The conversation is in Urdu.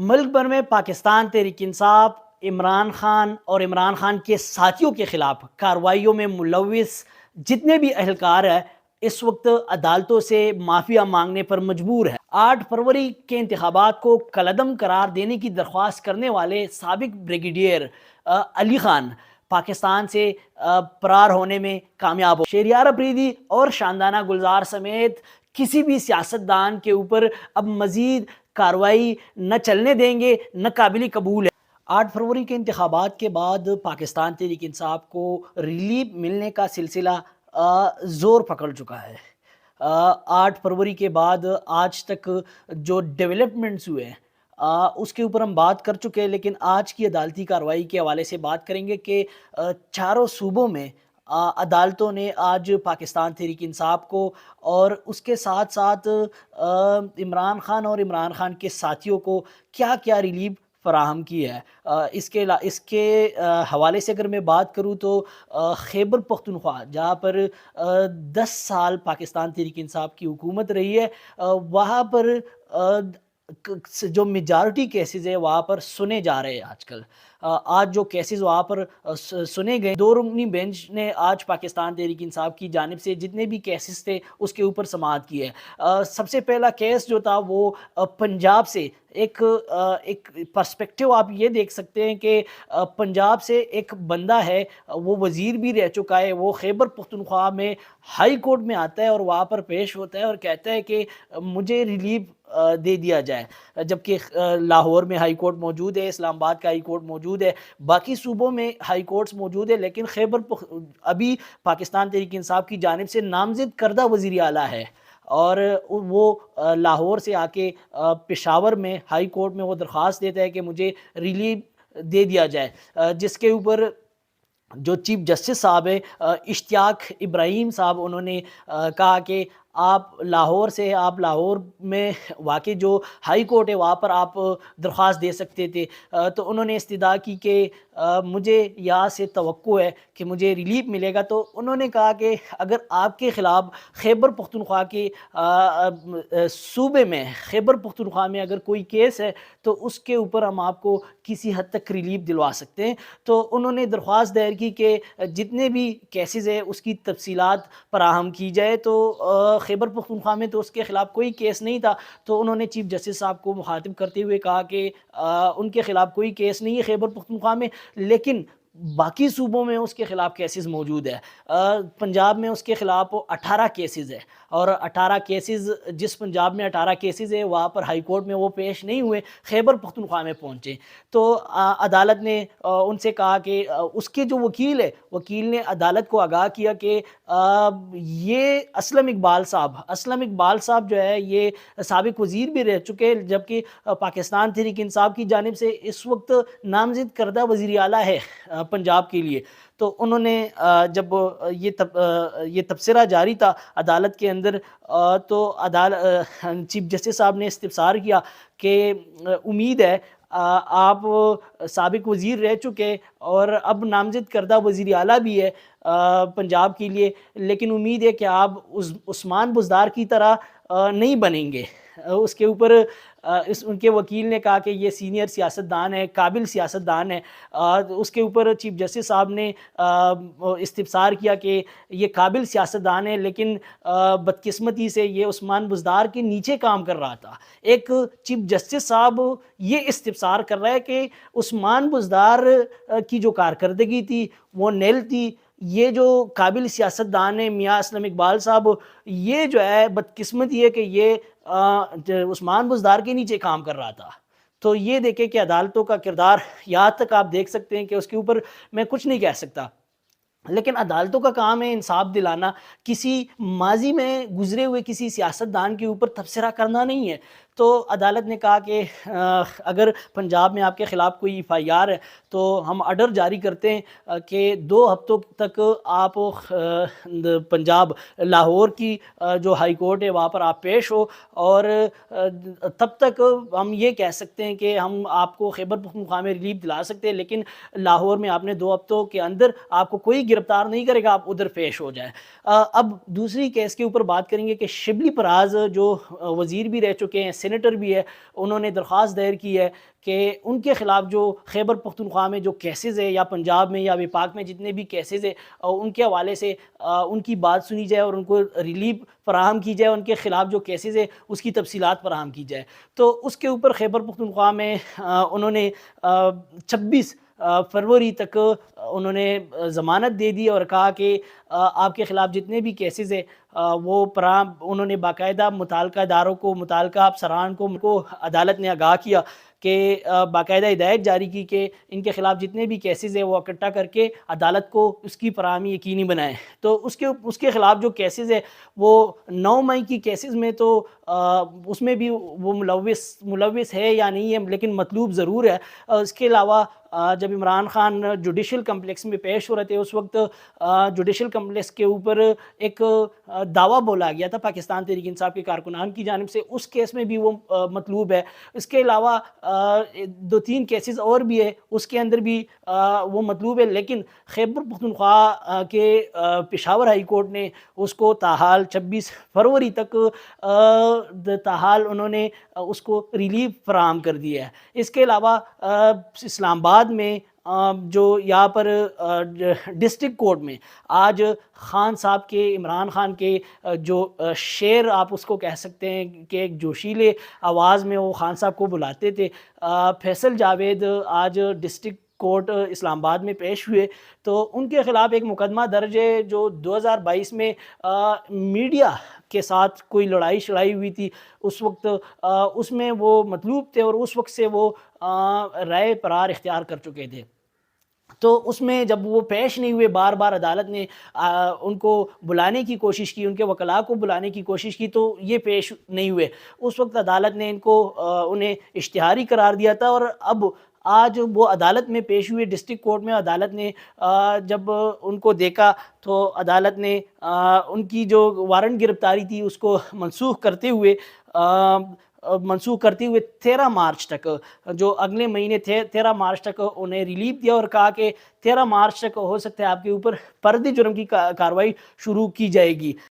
ملک بھر میں پاکستان تحریک انصاف عمران خان اور عمران خان کے ساتھیوں کے خلاف کارروائیوں میں ملوث جتنے بھی اہلکار ہیں اس وقت عدالتوں سے معافیا مانگنے پر مجبور ہے۔ 8 فروری کے انتخابات کو کالعدم قرار دینے کی درخواست کرنے والے سابق بریگیڈیئر علی خان پاکستان سے فرار ہونے میں کامیاب ہو۔ شہریار افریدی اور شاندانہ گلزار سمیت کسی بھی سیاستدان کے اوپر اب مزید کارروائی نہ چلنے دیں گے، نہ قابل قبول ہے۔ 8 فروری کے انتخابات کے بعد پاکستان تحریک انصاف کو ریلیف ملنے کا سلسلہ زور پکڑ چکا ہے۔ 8 فروری کے بعد آج تک جو ڈیولپمنٹس ہوئے ہیں اس کے اوپر ہم بات کر چکے ہیں، لیکن آج کی عدالتی کارروائی کے حوالے سے بات کریں گے کہ چاروں صوبوں میں عدالتوں نے آج پاکستان تحریک انصاف کو اور اس کے ساتھ ساتھ عمران خان اور عمران خان کے ساتھیوں کو کیا کیا ریلیف فراہم کی ہے۔ اس کے حوالے سے اگر میں بات کروں تو خیبر پختونخوا جہاں پر 10 سال پاکستان تحریک انصاف کی حکومت رہی ہے، وہاں پر جو میجارٹی کیسز ہے وہاں پر سنے جا رہے ہیں آج کل۔ آج جو کیسز وہاں پر سنے گئے، 2 رکنی بینچ نے آج پاکستان تحریک انصاف کی جانب سے جتنے بھی کیسز تھے اس کے اوپر سماعت کی ہے۔ سب سے پہلا کیس جو تھا وہ پنجاب سے ایک پرسپیکٹیو آپ یہ دیکھ سکتے ہیں کہ پنجاب سے ایک بندہ ہے، وہ وزیر بھی رہ چکا ہے، وہ خیبر پختونخوا میں ہائی کورٹ میں آتا ہے اور وہاں پر پیش ہوتا ہے اور کہتا ہے کہ مجھے ریلیف دے دیا جائے، جبکہ لاہور میں ہائی کورٹ موجود ہے، اسلام آباد کا ہائی کورٹ موجود ہے، باقی صوبوں میں ہائی کورٹس موجود ہے، لیکن ابھی پاکستان تحریک انصاف کی جانب سے نامزد کردہ وزیر اعلیٰ ہے اور وہ لاہور سے آ کے پشاور میں ہائی کورٹ میں وہ درخواست دیتا ہے کہ مجھے ریلیف دے دیا جائے، جس کے اوپر جو چیف جسٹس صاحب ہے اشتیاق ابراہیم صاحب، انہوں نے کہا کہ آپ لاہور میں واقع جو ہائی کورٹ ہے وہاں پر آپ درخواست دے سکتے تھے، تو انہوں نے استدعا کی کہ مجھے یہاں سے توقع ہے کہ مجھے ریلیف ملے گا، تو انہوں نے کہا کہ اگر آپ کے خلاف خیبر پختونخوا کے صوبے میں خیبر پختونخوا میں اگر کوئی کیس ہے تو اس کے اوپر ہم آپ کو کسی حد تک ریلیف دلوا سکتے ہیں۔ تو انہوں نے درخواست دائر کی کہ جتنے بھی کیسز ہیں اس کی تفصیلات فراہم کی جائے، تو خیبر پختونخوا میں تو اس کے خلاف کوئی کیس نہیں تھا، تو انہوں نے چیف جسٹس صاحب کو مخاطب کرتے ہوئے کہا کہ ان کے خلاف کوئی کیس نہیں ہے خیبر پختونخوا میں، لیکن باقی صوبوں میں اس کے خلاف کیسز موجود ہے۔ پنجاب میں اس کے خلاف 18 کیسز ہے اور 18 کیسز جس پنجاب میں 18 کیسز ہے وہاں پر ہائی کورٹ میں وہ پیش نہیں ہوئے، خیبر پختونخوا میں پہنچے، تو عدالت نے ان سے کہا کہ اس کے جو وکیل نے عدالت کو آگاہ کیا کہ یہ اسلم اقبال صاحب جو ہے یہ سابق وزیر بھی رہ چکے، جبکہ پاکستان تحریک انصاف کی جانب سے اس وقت نامزد کردہ وزیر اعلیٰ ہے پنجاب کے لیے۔ تو انہوں نے جب یہ تبصرہ جاری تھا عدالت کے اندر، تو چیف جسٹس صاحب نے استفسار کیا کہ امید ہے آپ سابق وزیر رہ چکے اور اب نامزد کردہ وزیر اعلیٰ بھی ہے پنجاب کے لیے، لیکن امید ہے کہ آپ عثمان بزدار کی طرح نہیں بنیں گے۔ اس کے اوپر ان کے وکیل نے کہا کہ یہ سینئر سیاستدان ہے، قابل سیاستدان ہے۔ اس کے اوپر چیف جسٹس صاحب نے استفسار کیا کہ یہ قابل سیاستدان ہے، لیکن بدقسمتی سے یہ عثمان بزدار کے نیچے کام کر رہا تھا۔ ایک چیف جسٹس صاحب یہ استفسار کر رہا ہے کہ عثمان بزدار کی جو کارکردگی تھی وہ نیل تھی، یہ جو قابل سیاستدان ہے میاں اسلم اقبال صاحب، یہ جو ہے بدقسمتی ہے کہ یہ عثمان بزدار کے نیچے کام کر رہا تھا۔ تو یہ دیکھیں کہ عدالتوں کا کردار یہاں تک آپ دیکھ سکتے ہیں کہ اس کے اوپر میں کچھ نہیں کہہ سکتا، لیکن عدالتوں کا کام ہے انصاف دلانا، کسی ماضی میں گزرے ہوئے کسی سیاستدان کے اوپر تبصرہ کرنا نہیں ہے۔ تو عدالت نے کہا کہ اگر پنجاب میں آپ کے خلاف کوئی ایف آئی آر ہے تو ہم آرڈر جاری کرتے ہیں کہ 2 ہفتوں تک آپ پنجاب لاہور کی جو ہائی کورٹ ہے وہاں پر آپ پیش ہو، اور تب تک ہم یہ کہہ سکتے ہیں کہ ہم آپ کو خیبر پختونخوا میں ریلیف دلا سکتے ہیں، لیکن لاہور میں آپ نے 2 ہفتوں کے اندر آپ کو کوئی گرفتار نہیں کرے گا، آپ ادھر پیش ہو جائیں۔ اب دوسری کیس کے اوپر بات کریں گے کہ شبلی پراز جو وزیر بھی رہ چکے ہیں، سینیٹر بھی ہے، انہوں نے درخواست دائر کی ہے کہ ان کے خلاف جو خیبر پختونخوا میں جو کیسز ہے یا پنجاب میں یا وفاق میں جتنے بھی کیسز ہیں ان کے حوالے سے ان کی بات سنی جائے اور ان کو ریلیف فراہم کی جائے، ان کے خلاف جو کیسز ہے اس کی تفصیلات فراہم کی جائے۔ تو اس کے اوپر خیبر پختونخوا میں انہوں نے 26 فروری تک انہوں نے ضمانت دے دی اور کہا کہ آپ کے خلاف جتنے بھی کیسز ہیں وہ انہوں نے باقاعدہ متعلقہ اداروں کو، متعلقہ افسران کو عدالت نے آگاہ کیا کہ باقاعدہ ہدایت جاری کی کہ ان کے خلاف جتنے بھی کیسز ہیں وہ اکٹھا کر کے عدالت کو اس کی فراہمی یقینی بنائیں۔ تو اس کے خلاف جو کیسز ہے وہ 9 مئی کی کیسز میں تو اس میں بھی وہ ملوث ہے یا نہیں ہے، لیکن مطلوب ضرور ہے۔ اس کے علاوہ جب عمران خان جوڈیشل کمپلیکس میں پیش ہو رہے تھے اس وقت جوڈیشل کمپلیکس کے اوپر ایک دعویٰ بولا گیا تھا پاکستان تحریک انصاف کے کارکنان کی جانب سے، اس کیس میں بھی وہ مطلوب ہے۔ اس کے علاوہ 2-3 کیسز اور بھی ہے، اس کے اندر بھی وہ مطلوب ہے، لیکن خیبر پختونخوا کے پشاور ہائی کورٹ نے اس کو تاحال 26 فروری تک تاحال انہوں نے اس کو ریلیف فراہم کر دیا ہے۔ اس کے علاوہ اسلام آباد میں جو یہاں پر ڈسٹرکٹ کورٹ میں آج خان صاحب کے، عمران خان کے جو شعر آپ اس کو کہہ سکتے ہیں کہ ایک جوشیلے آواز میں وہ خان صاحب کو بلاتے تھے، فیصل جاوید آج ڈسٹرکٹ کورٹ اسلام آباد میں پیش ہوئے، تو ان کے خلاف ایک مقدمہ درج ہے جو 2022 میں میڈیا کے ساتھ کوئی لڑائی شڑائی ہوئی تھی، اس وقت اس میں وہ مطلوب تھے اور اس وقت سے وہ رائے فرار اختیار کر چکے تھے۔ تو اس میں جب وہ پیش نہیں ہوئے، بار بار عدالت نے ان کو بلانے کی کوشش کی، ان کے وکلاء کو بلانے کی کوشش کی، تو یہ پیش نہیں ہوئے۔ اس وقت عدالت نے انہیں اشتہاری قرار دیا تھا، اور اب آج وہ عدالت میں پیش ہوئے ڈسٹرکٹ کورٹ میں۔ عدالت نے جب ان کو دیکھا تو عدالت نے ان کی جو وارنٹ گرفتاری تھی اس کو منسوخ کرتے ہوئے 13 مارچ تک، جو اگلے مہینے تھے 13 مارچ تک انہیں ریلیف دیا اور کہا کہ 13 مارچ تک ہو سکتا ہے آپ کے اوپر فرد جرم کی کارروائی شروع کی جائے گی۔